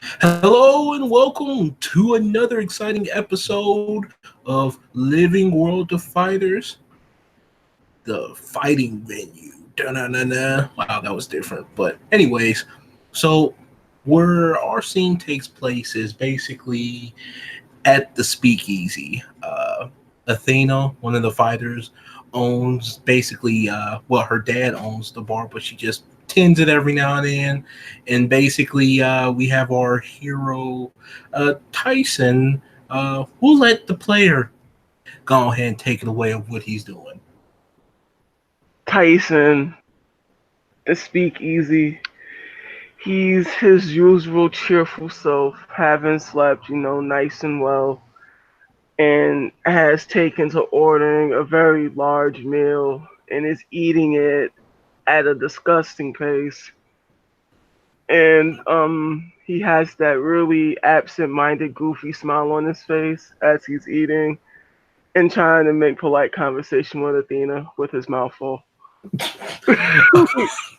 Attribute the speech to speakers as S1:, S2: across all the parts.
S1: Hello and welcome to another exciting episode of Living World of Fighters, the fighting venue. Da-na-na-na. Wow, that was different. But anyways, so where our scene takes place is basically at the speakeasy. Athena, one of the fighters, owns basically, her dad owns the bar, but she just tends it every now and then. And basically, we have our hero, Tyson, who let the player go ahead and take it away of what he's doing.
S2: Tyson, the speakeasy. He's his usual cheerful self, having slept, nice and well, and has taken to ordering a very large meal and is eating it at a disgusting pace. And he has that really absent-minded, goofy smile on his face as he's eating and trying to make polite conversation with Athena with his mouth full.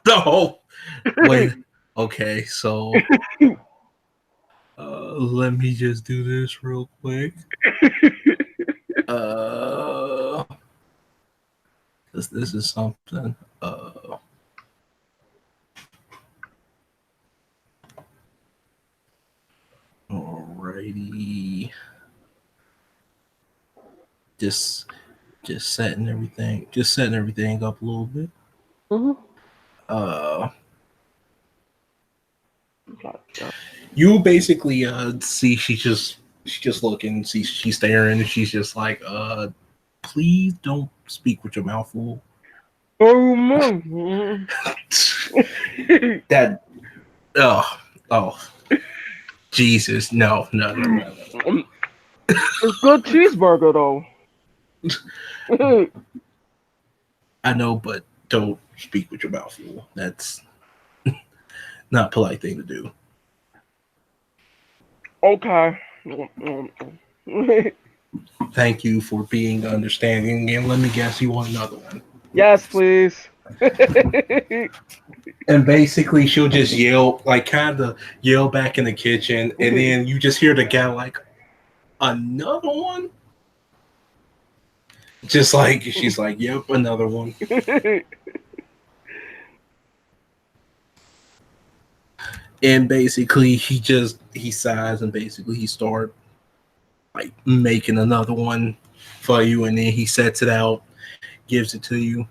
S1: No, wait. Okay, so let me just do this real quick. Uh, this is something. Alrighty, just setting everything up a little bit. Uh, you basically see she's just looking, see she's staring, and she's just like, please don't speak with your mouth full.
S2: Oh man.
S1: That oh Jesus, no.
S2: It's good cheeseburger though.
S1: I know, but don't speak with your mouth full. That's not a polite thing to do.
S2: Okay.
S1: Thank you for being understanding, and let me guess, you want another one.
S2: Yes, please.
S1: And basically, she'll just yell, like kind of yell back in the kitchen, and then you just hear the guy like, another one. Just like she's like, yep, another one. And basically, he sighs, and basically he start like making another one for you, and then he sets it out, gives it to you.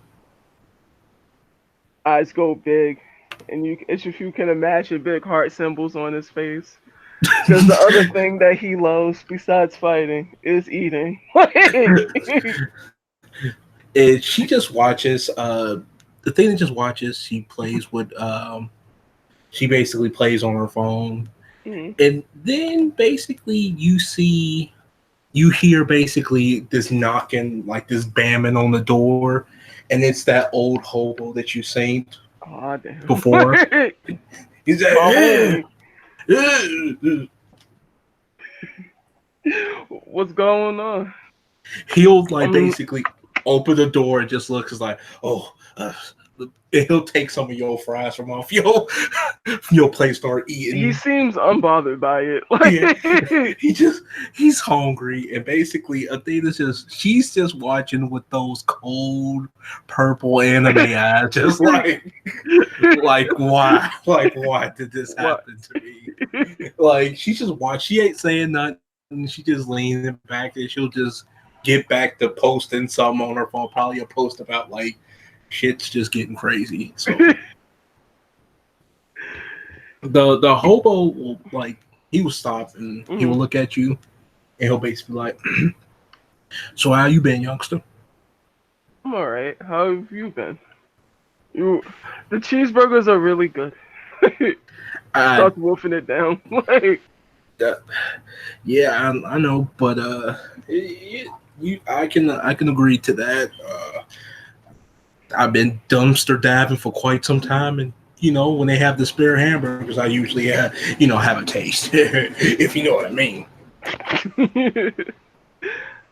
S2: Eyes go big, and if you can imagine big heart symbols on his face. Because the other thing that he loves besides fighting is eating.
S1: And she just watches. The thing that just watches. She plays with. She basically plays on her phone,
S2: Mhm.
S1: and then basically you hear basically this knocking, like this bamming on the door, and it's that old hobo that you seen
S2: Aw, damn.
S1: before. He's like,
S2: My
S1: "Yeah,
S2: homie.
S1: yeah."
S2: What's going on?
S1: He'll like
S2: Um,
S1: basically open the door and just looks like, oh, he'll take some of your fries from off your place, start
S2: he
S1: eating.
S2: seems unbothered by it.
S1: Yeah,
S2: Like,
S1: he's hungry, and basically Athena's she's just watching with those cold purple anime eyes, just like why did this
S2: what?
S1: happen to me? Like she just watch, she ain't saying nothing, she just leaning back, and she'll just get back to posting something on her phone, probably a post about like shit's just getting crazy. So the hobo will like he will stop and he will
S2: Mhm.
S1: look at you and he'll basically be like, so how you been, youngster?
S2: I'm alright. How have you been? You, the cheeseburgers are really good.
S1: I
S2: Starts wolfing it down. Like,
S1: uh, yeah, I know, but I can agree to that. I've been dumpster diving for quite some time, and when they have the spare hamburgers, I usually have a taste, if you know what I mean.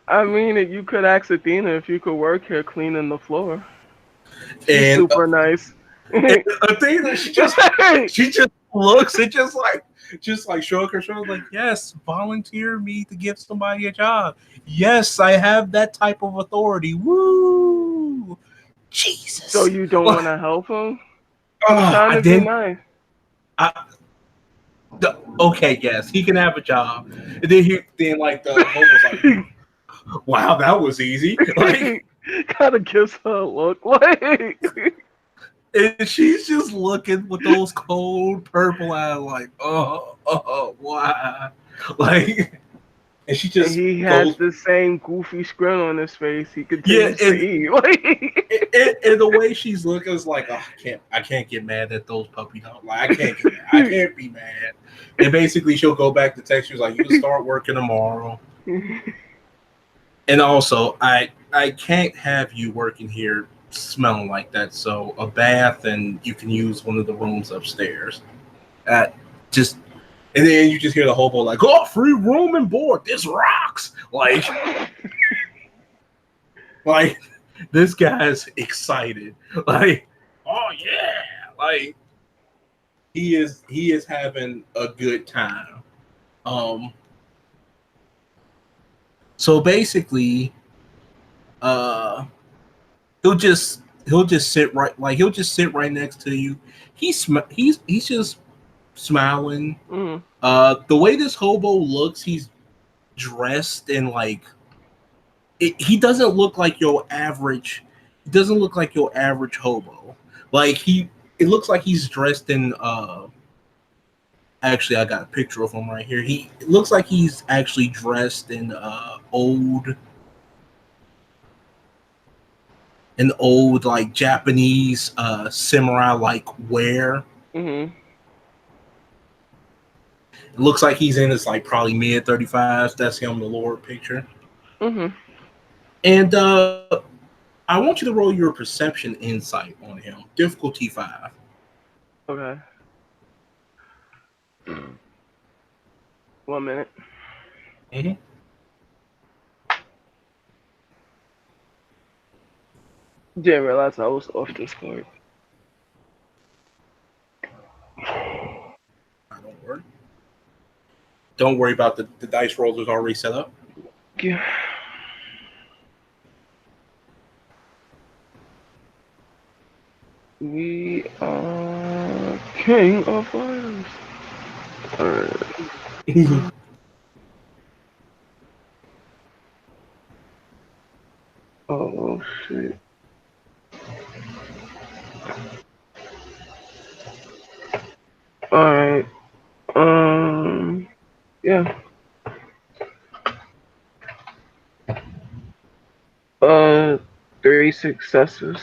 S2: I mean, you could ask Athena if you could work here cleaning the floor. She's
S1: And
S2: super nice.
S1: Athena, she just looks and just like. just like shrug her shoulders, like, yes, volunteer me to give somebody a job. Yes, I have that type of authority. Woo!
S2: So
S1: Jesus.
S2: you don't want to help him? He's
S1: Oh,
S2: trying
S1: I
S2: to be
S1: didn't.
S2: nice.
S1: I, okay, yes, he can have a job. And then like the hope was like, wow, that was easy. Like,
S2: Kind of gives her a look like.
S1: and she's just looking with those cold purple eyes, like, why? Like, and she
S2: And
S1: just
S2: he has
S1: goes,
S2: the same goofy grin on his face. He
S1: yeah,
S2: continues to eat. Like,
S1: and the way she's looking is like, oh, I can't get mad at those puppy dogs. Like, I can't get mad. I can't be mad. And basically, she'll go back to text. She's like, you can start working tomorrow. And also, I can't have you working here smelling like that. So a bath, and you can use one of the rooms upstairs. Just and then you just hear the hobo like, "Oh, free room and board. This rocks!" Like this guy's excited. Like, oh yeah, like he is having a good time. Um, so basically, uh, he'll just sit right he'll just sit right next to you. He's just smiling.
S2: mm,
S1: The way this hobo looks, he's dressed in like he doesn't look like your average. He doesn't look like your average hobo. Like it looks like he's dressed in. Actually, I got a picture of him right here. It looks like he's actually dressed in old like Japanese samurai like wear.
S2: mm-hmm.
S1: It looks like he's in his like probably mid 35s. That's him in the lower picture.
S2: Mm-hmm.
S1: And I want you to roll your perception insight on him. Difficulty 5.
S2: Okay. 1 minute.
S1: Mm-hmm.
S2: Didn't realize I was off this card.
S1: Don't worry. Don't worry about the dice rollers already set up.
S2: Yeah. We are king of fighters. Alright. Oh shit. Alright. Yeah. 3 successes.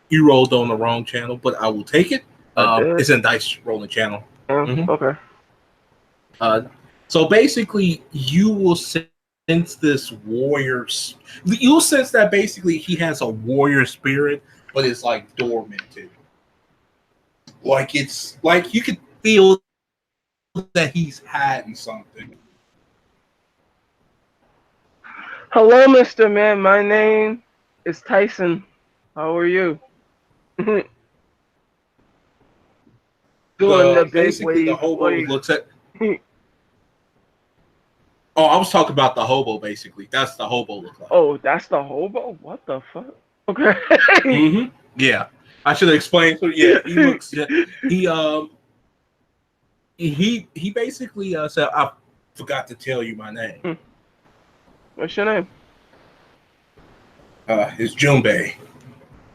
S1: You rolled on the wrong channel, but I will take it.
S2: I did.
S1: It's in dice rolling channel.
S2: Yeah.
S1: Mhm.
S2: Okay.
S1: So basically, you will sense this warrior's. You'll sense that basically he has a warrior spirit, but it's like dormanted. Like it's like you could feel that he's hiding something.
S2: Hello, Mr. Man. My name is Tyson. How are you? Doing the big
S1: Basically the
S2: wave.
S1: hobo
S2: Like,
S1: looks at. Oh, I was talking about the hobo. Basically, that's the hobo look like.
S2: oh, that's the hobo? What the fuck? Okay.
S1: Mm-hmm. Yeah, I should have explained. So yeah, he looks. He he basically said, "I forgot to tell you my name.
S2: What's your name?
S1: It's Junbei."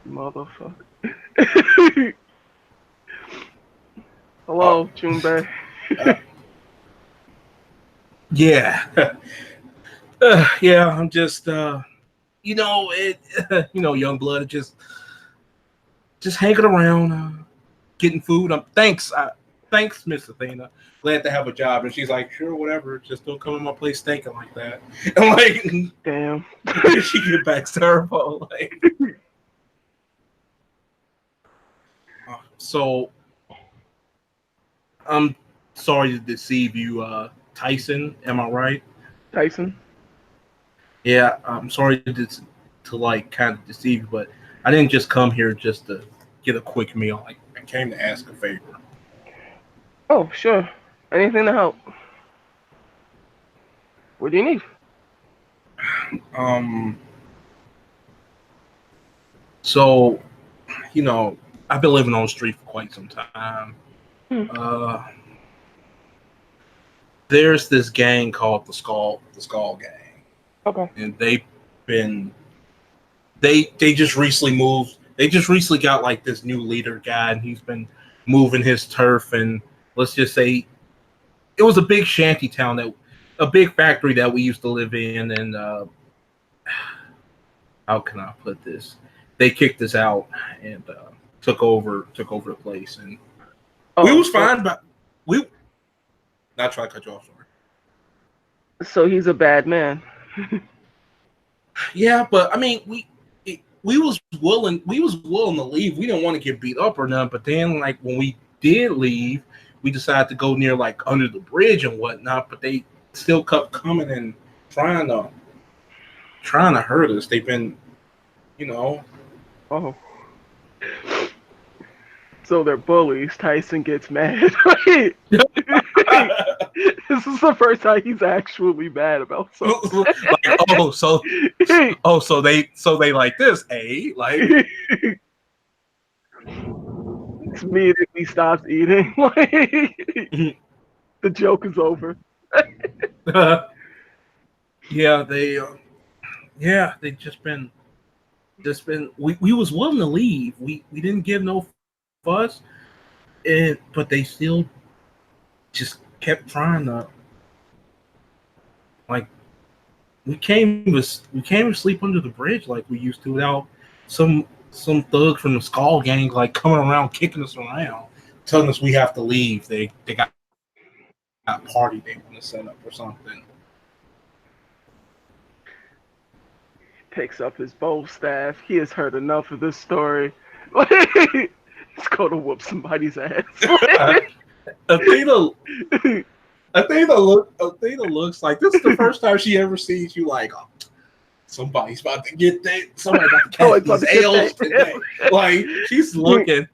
S2: Motherfucker.
S1: Oh,
S2: Hello, Junbei.
S1: yeah, yeah. I'm just young blood, just hanging around, getting food. Thanks, Miss Athena. Glad to have a job. And she's like, sure, whatever. Just don't come in my place stinking like that. And like,
S2: Damn.
S1: she get back to her phone. Like, so I'm sorry to deceive you, Tyson. Am I right?
S2: Tyson?
S1: Yeah, I'm sorry to like kind of deceive you, but I didn't just come here just to get a quick meal. I came to ask a favor.
S2: Oh, sure. Anything to help. What do you need?
S1: Um, so I've been living on the street for quite some time.
S2: Hmm.
S1: Uh, there's this gang called the Skull Gang,
S2: Okay.
S1: and been they just recently moved. They just recently got like this new leader guy, and he's been moving his turf. And let's just say it was a big shanty town a big factory that we used to live in, and how can I put this? They kicked us out and took over the place, and we
S2: Oh,
S1: was fine, but we not trying to cut you off. Sorry.
S2: so he's a bad man.
S1: Yeah, but I mean, we was willing to leave. We didn't want to get beat up or nothing. But then, like when we did leave, we decided to go near like under the bridge and whatnot. But they still kept coming and trying to trying to hurt us. They've been, you know,
S2: Oh. So they're bullies. Tyson gets mad. Wait. This is the first time he's actually mad about something.
S1: like so they like this, eh? Like
S2: Immediately stops eating. The joke is over.
S1: yeah, they just been we was willing to leave. We didn't give no fuss, but they still just kept trying to like we came to sleep under the bridge like we used to without some thug from the Skull Gang like coming around kicking us around, telling us we have to leave. They got a party they want to set up or something.
S2: Picks up his bow staff. He has heard enough of this story. He's going to whoop somebody's ass.
S1: Athena Athena looks like this is the first time she ever sees you like, oh, somebody's about to get that. Somebody's about to catch these L's today. Like she's looking.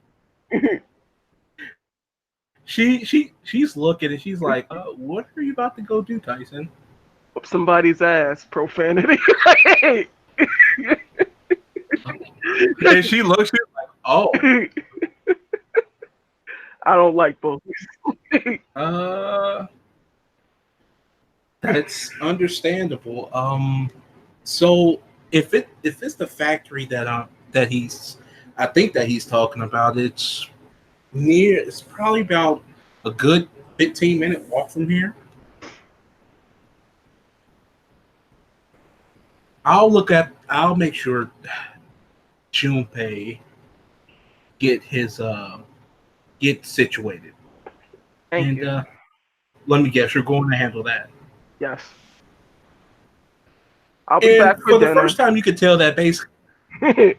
S1: She's looking and she's like, what are you about to go do, Tyson?
S2: Whoop somebody's ass. Profanity.
S1: And she looks at like, oh.
S2: I don't like bullies.
S1: That's understandable. So if it's the factory that I think that he's talking about, it's probably about a good 15-minute walk from here. I'll make sure Junpei get situated.
S2: Thank you.
S1: Let me guess, you're going to handle that.
S2: Yes. I'll be back
S1: for the
S2: dinner.
S1: first time, you could tell that basically.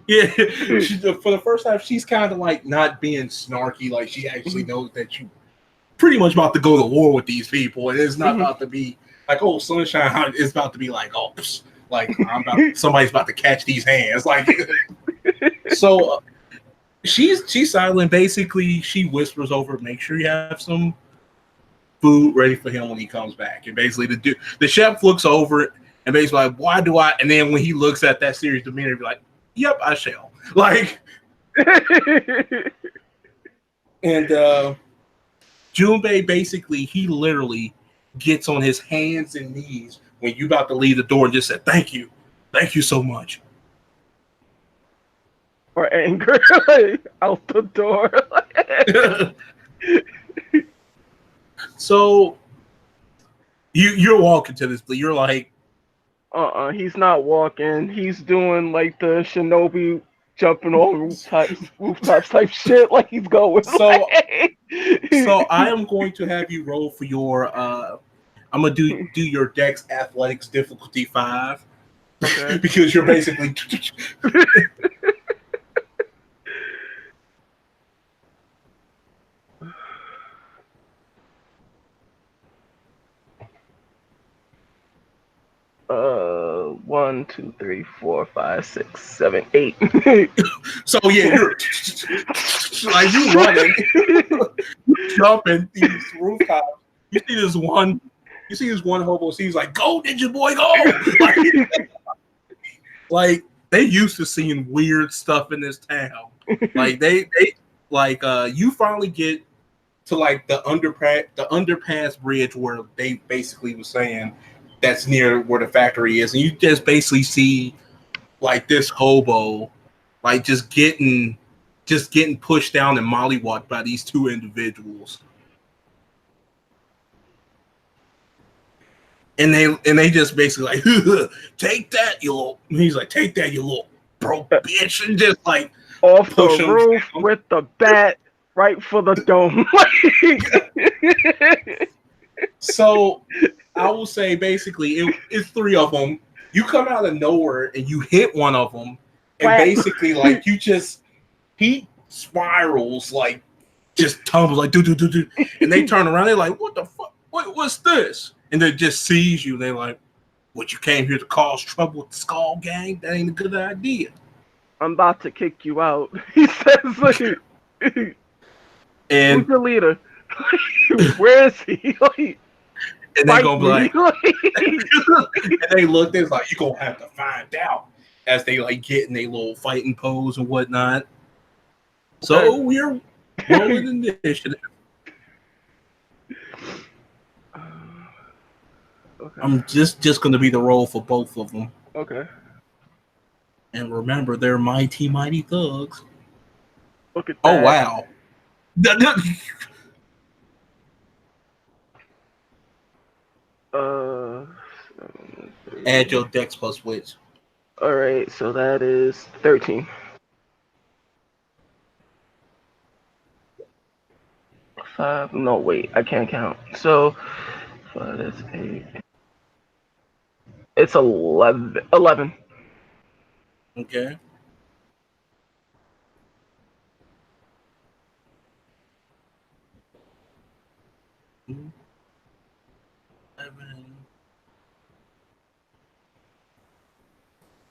S1: Yeah, for the first time, she's kind of like not being snarky. Like she actually knows that you pretty much about to go to war with these people, and it's not about to be like, oh, sunshine. It's about to be like, oh, like somebody's about to catch these hands. Like, so she's silent. Basically, she whispers over, make sure you have some food ready for him when he comes back. And basically, the chef looks over it and basically like, why do I? And then when he looks at that serious demeanor, be like, yep, I shall. Like, and Junpei basically, he literally gets on his hands and knees when you about to leave the door and just said, thank you so much.
S2: Or anger out the door.
S1: So you're walking to this, but you're like,
S2: he's not walking. He's doing like the shinobi jumping on rooftops type shit. Like he's going.
S1: So I am going to have you roll for your. I'm gonna do your Dex Athletics difficulty 5, okay. Because you're basically.
S2: One, 2, 3, 4, 5, 6, 7, 8.
S1: So yeah, you're like you running. jumping these rooftops. You see this one hobo. He's like, "Go, Ninja Boy, go!" Like they used to seeing weird stuff in this town. Like they you finally get to like the underpass bridge where they basically was saying that's near where the factory is, and you just basically see like this hobo like just getting pushed down and mollywopped by these two individuals. And they just basically like, take that, you little. He's like, take that, you little broke bitch, and just like
S2: off the roof down with the bat right for the dome.
S1: So I will say basically it's three of them. You come out of nowhere and you hit one of them, and basically like he spirals like just tumbles like do, and they turn around. They're like, what the fuck? What's this? And they just sees you. They're like, what, you came here to cause trouble with the Skull Gang? That ain't a good idea.
S2: I'm about to kick you out. He says, like,
S1: and
S2: who's your leader? Where is he? Like,
S1: and they gonna be like, and they look, they're like, you're gonna have to find out as they like get in a little fighting pose and whatnot. So we're rolling initiative.
S2: Okay.
S1: I'm just going to be the role for both of them.
S2: Okay.
S1: And remember, they're mighty thugs.
S2: Look at that.
S1: Oh, wow. Add your dex plus wits.
S2: All right, so that is 13. 5. No, wait, I can't count. So 5, that's 8. It's 11.
S1: Okay.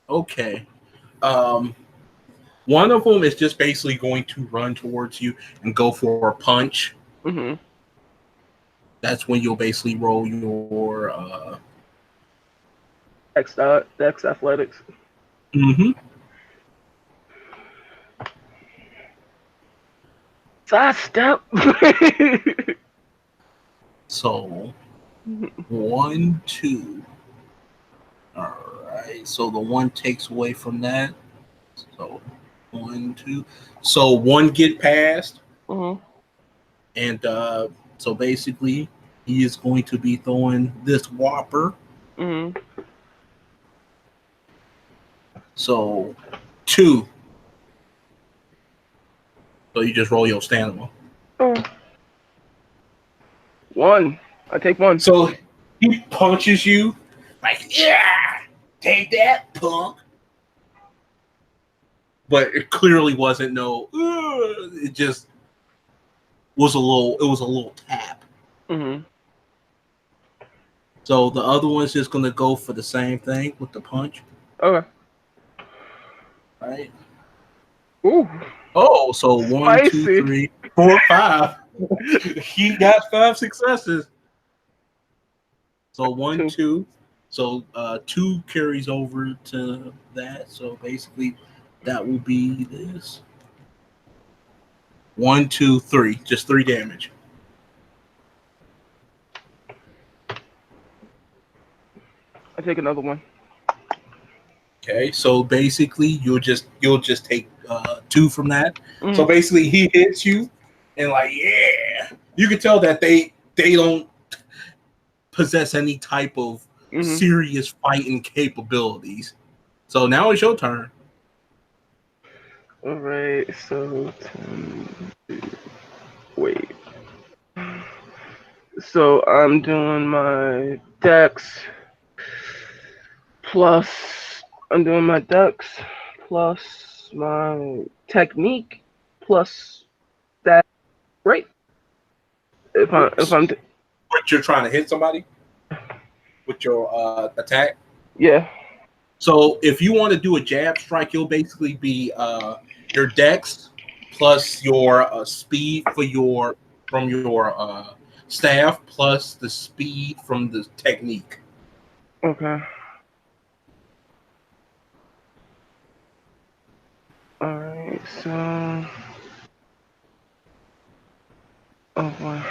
S1: Okay. One of them is just basically going to run towards you and go for a punch.
S2: Mm-hmm.
S1: That's when you'll basically roll your
S2: Dex athletics.
S1: Mm-hmm.
S2: Sidestep.
S1: So 1, 2. All right. So the 1 takes away from that. So 1, 2. So 1 get past.
S2: Mm-hmm.
S1: And so basically he is going to be throwing this whopper.
S2: Mm-hmm.
S1: So 2. So you just roll your stamina.
S2: 1. I take 1.
S1: So he punches you like, yeah, take that, punk. But it clearly wasn't no. It just was a little. It was a little tap.
S2: Mm-hmm.
S1: So the other one's just gonna go for the same thing with the punch.
S2: Okay.
S1: Right.
S2: Ooh.
S1: Oh, so 1, 2, 3, 4, 5. He got 5 successes. So 1, 2. So 2 carries over to that. So basically, that will be this. 1, 2, 3. Just 3 damage.
S2: I take another 1.
S1: Okay, so basically you'll just take 2 from that.
S2: Mm-hmm.
S1: So basically he hits you, and like, yeah, you can tell that they don't possess any type of serious fighting capabilities. So now it's your turn.
S2: All right, so wait. So I'm doing my dex plus my technique plus that, right? If I'm
S1: But you're trying to hit somebody with your attack.
S2: Yeah.
S1: So if you want to do a jab strike, you'll basically be your dex plus your speed for your from your staff plus the speed from the technique.
S2: Okay. Alright, so. Oh boy.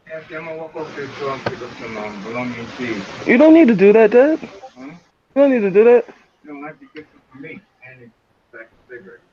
S3: Yeah, I'm gonna walk over to the store and pick up some bologna and cheese.
S2: You don't need to do that, Dad. You
S3: Huh?
S2: don't need to do that.
S3: You don't like to get some for me and a pack of cigarettes.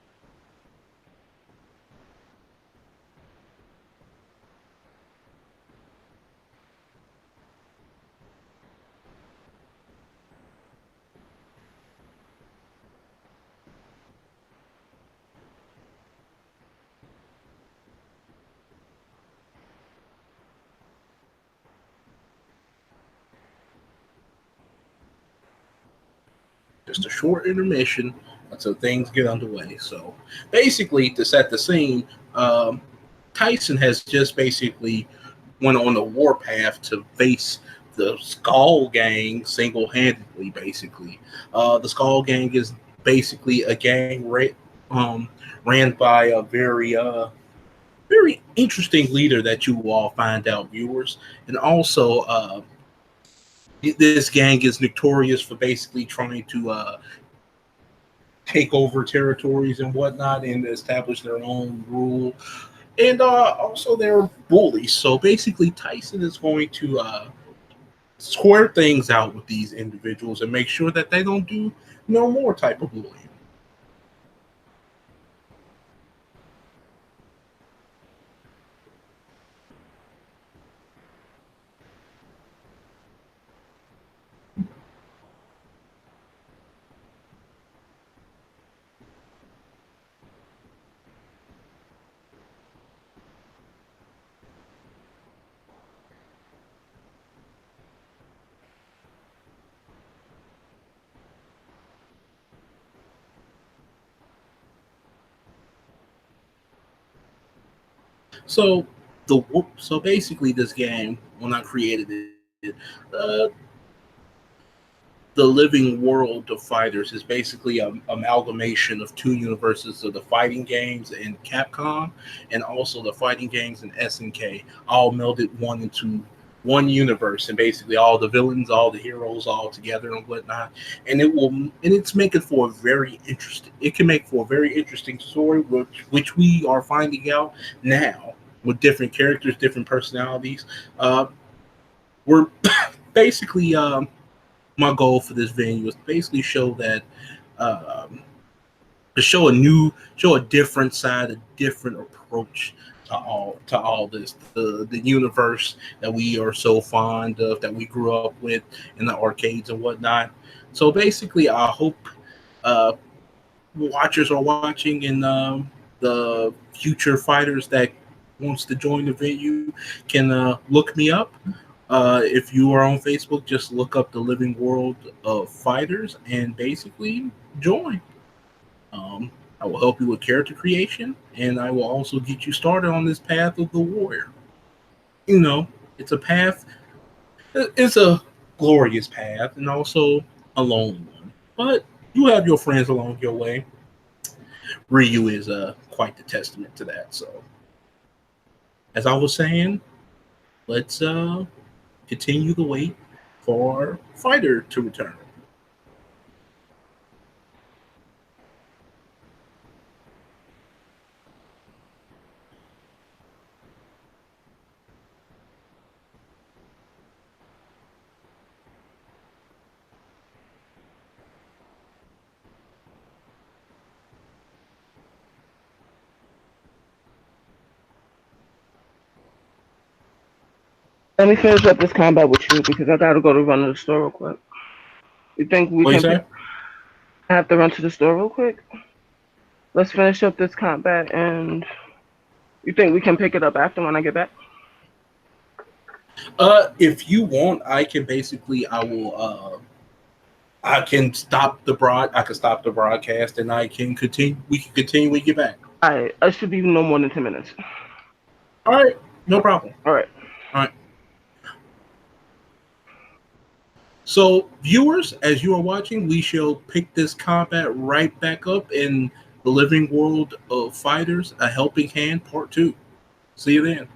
S1: Just a short intermission until things get underway. So basically, to set the scene, Tyson has just basically went on a warpath to face the Skull Gang single-handedly. Basically, the Skull Gang is basically a gang ran by a very interesting leader that you will all find out, viewers, and also this gang is notorious for basically trying to take over territories and whatnot and establish their own rule. And also they're bullies. So basically Tyson is going to square things out with these individuals and make sure that they don't do no more type of bullying. So so basically this game, when I created it, uh, the living world of fighters is basically an amalgamation of two universes of the fighting games and Capcom, and also the fighting games and SNK, all melded one into one universe, and basically all the villains, all the heroes, all together and whatnot. And it's making for a very interesting. It can make for a very interesting story, which we are finding out now with different characters, different personalities. Uh, we're basically my goal for this venue is to basically show that um, to show a different side, a different approach to all this, the universe that we are so fond of, that we grew up with in the arcades and whatnot. So basically, I hope uh, watchers are watching, and the future fighters that wants to join the venue can look me up. If you are on Facebook, just look up the Living World of Fighters and basically join. Um, I will help you with character creation, and I will also get you started on this path of the warrior. You know, it's a path. It's a glorious path, and also a lonely one. But you have your friends along your way. Ryu is quite the testament to that. So, as I was saying, let's continue the wait for our fighter to return.
S2: Let me finish up this combat with you because I gotta go to run to the store real quick. You think we
S1: What you
S2: can
S1: say?
S2: pick? I have to run to the store real quick. Let's finish up this combat, and you think we can pick it up after when I get back?
S1: If you want, I can basically, I will, I can stop the I can stop the broadcast, and I can continue. We can continue when you get back.
S2: Alright, it should be no more than 10 minutes.
S1: All right, no problem.
S2: Alright.
S1: All right. So, viewers, as you are watching, we shall pick this combat right back up in The Living World of Fighters, A Helping Hand, Part 2. See you then.